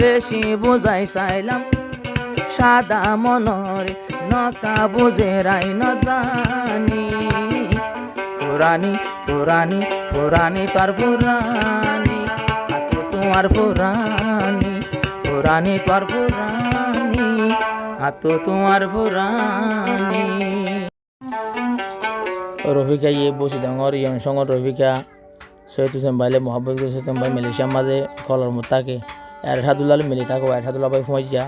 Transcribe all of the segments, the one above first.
বেশি বোঝাই চাইলাম সাদা মনরে নকা বুঝে রাই ন জানি ফুরানি ফুরানি ফুরানি তোর ফুরানি আতো তোমার ফুরানি ফুরানি তোর ফুরানি আতো তোমার ফুরানি। রফিকা ইয়ে বসি ডাঙর ইয়ং সঙ্গর রফিকা সৈয়দ হুসেন ভাইলে মোহাম্মদ হুসেন ভাই মালয়েশিয়ার মাঝে কলর মত থাকে এরশাদুল্লাহ মিলি থাকো এরশাদুল্লাহ ভাই ফোঁজ যা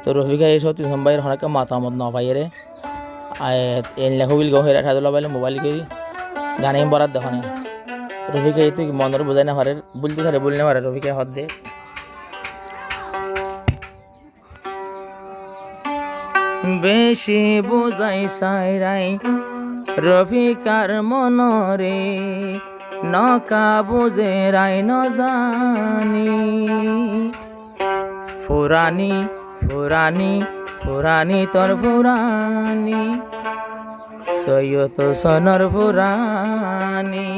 তো রফিকা এই সৈয়দ হুসেন ভাইয়ের অনেক মাতামত না পাই রে এন লেখবিল গো এরশাদুল্লাহ ভাইলে মোবাইল করি গানে বরাত দেখো না রফিকা এই তুই মনের বোঝাই না পারে বলতে পারে বললে পারে রফিকা হদ দে বেশি বোঝাই সাইরাই রফিকার মনরে নকা বুঝে রাই ন জানি ফুরানি ফুরানি ফুরানি তোর ফুরানি সৈয়দ সনর ফুরানি।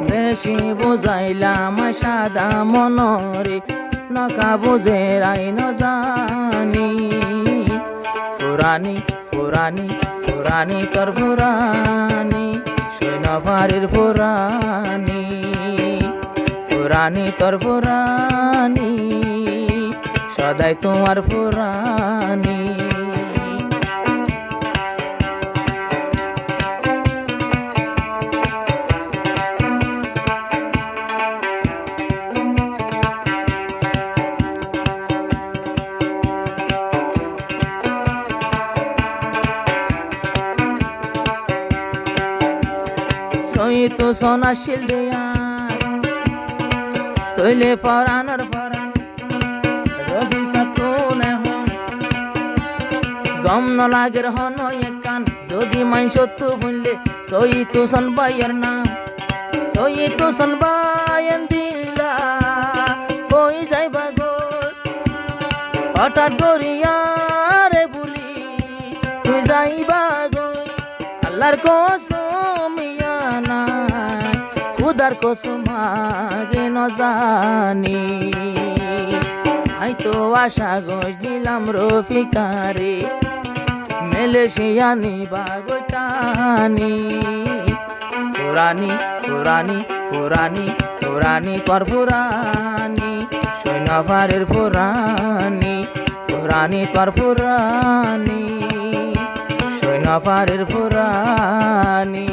বেশি বুঝাইলাম সাদা মনরে নকা বুঝে রাই ন জানি ফুরানি ফুরানি ফুরানি তোর ফুরানি সৈনফারির ফুরানি ফুরানি তোর ফুরানি সদাই তোমার ফুরানি। সৈয়দ সোনাশিল দেয়া তৈলে ফরানোর ফরান রফিকা তোলে হন গম ন লাগের হন একান যদি মাই সত্য ভুললে সৈয়দ হোসেন ভাইয়ের নাম সৈয়দ হোসেন ভাইয়ের দিল্লা হই যাইবা গো হঠাৎ গরিয়ারে বুলি তুই যাইবা গো আল্লাহর কসম খুদার কসম আগে ন জানি আই তো আশা গজিলাম রফিকারে মালয়েশিয়ানি বাগটানি ফুরানি ফুরানি ফুরানি ফুরানি তোর ফুরানি সৈনফারের ফুরানি ফুরানি তোর ফুরানি সৈনফারের ফুরানি।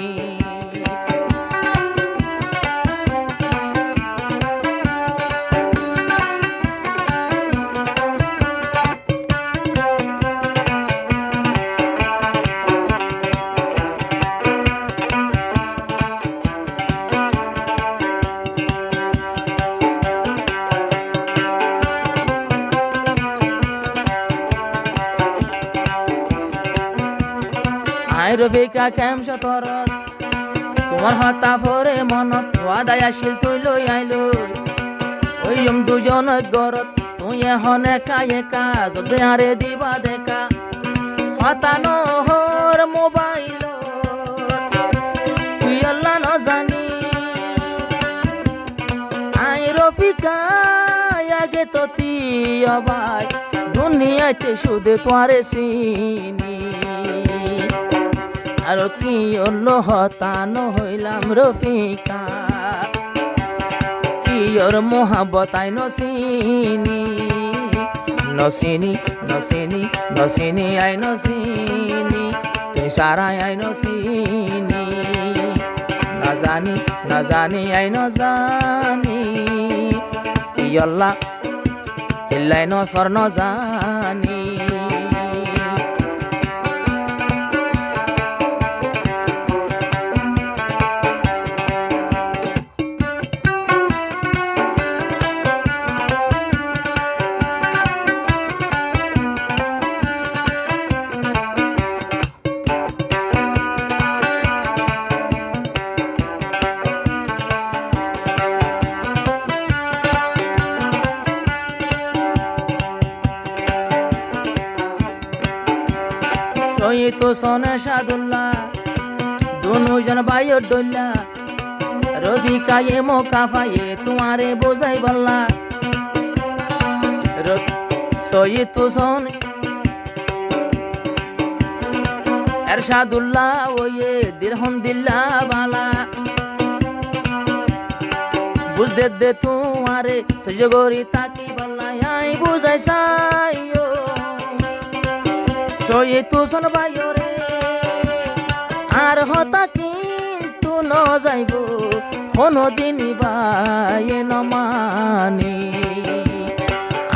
আই রফিকা কেম সতরত তোমার হতা ফরে মনত ওয়াদায় আসিল তুই লই আইলো ওইম দুজন গরত তুই এখন একা একা যদি আরে দিবা দেখা হতা নহর মোবাইল তুই আল্লাহ ন জানি আই রফিকা আগে তো তুই অবাই দুনিয়াতে শুধু তোরে চিনি আর কি হলো হতান হইলাম রফিকা কি ওর মোহাব্বত আই নসিনি নসিনি নসিনি নসিনি আই নসিনি তুই সারাই আই নসিনি না জানি না জানি আই ন জানি ইয়ল্লা হিল্লাই ন সর ন জানি। সৈয়দ হোসেন এরশাদুল্লাহ দুজন ভাইও ডল্লা রফিকায়ে মোকাফায়ে তোমারে বোঝাই বললা সৈয়দ হোসেন এরশাদুল্লাহ ওয়ে দিরহম দিল্লা বালা বুঝতে দে তোমারে সজগরি তাকি বললা আই বুঝাই সাইও সৈয়দ হোসেন ভাইও রে আর হতা কিন্তু ন যাইব কোনদিন বায়ে ন মানি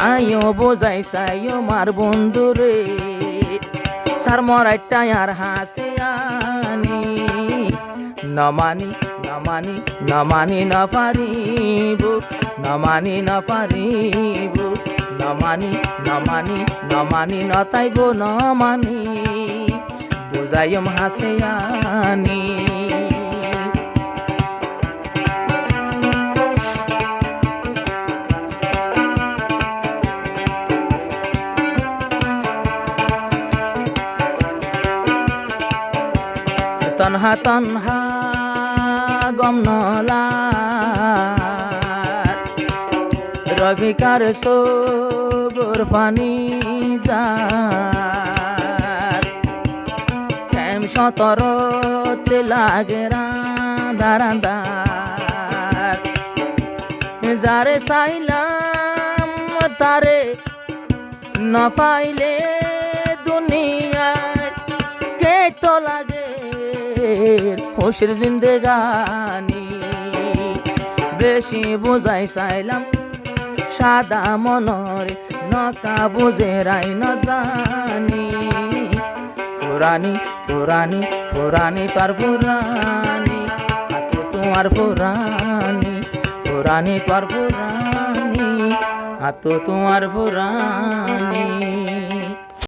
আইও বোঝাই সাইও মার বন্ধু রে সার মরাইটাই আর হাসি আনি নমানি নমানি নমানি ন পারিব নমানি ন পারিব নমানি নমানি নমানি ন তাইব নমানি বুঝাইম হাসি আনি তনহা তনহা গম নলার রফিকার সগর ফানি যার কেম সতরতে লাগে রাঁধার আন্ধার যারে চাইলাম তারে না পাইলে দুনিয়ায় কে তো লাগে খুশির জিন্দেগানি বেশি বোঝাই চাইলাম সাদা মনরে নকা বুঝে রাই ন জানি ফুরানি ফুরানি ফুরানি তার ফুরানি আতো তোমার ফুরানি ফুরানি তার ফুরানি আতো তোমার ফুরানি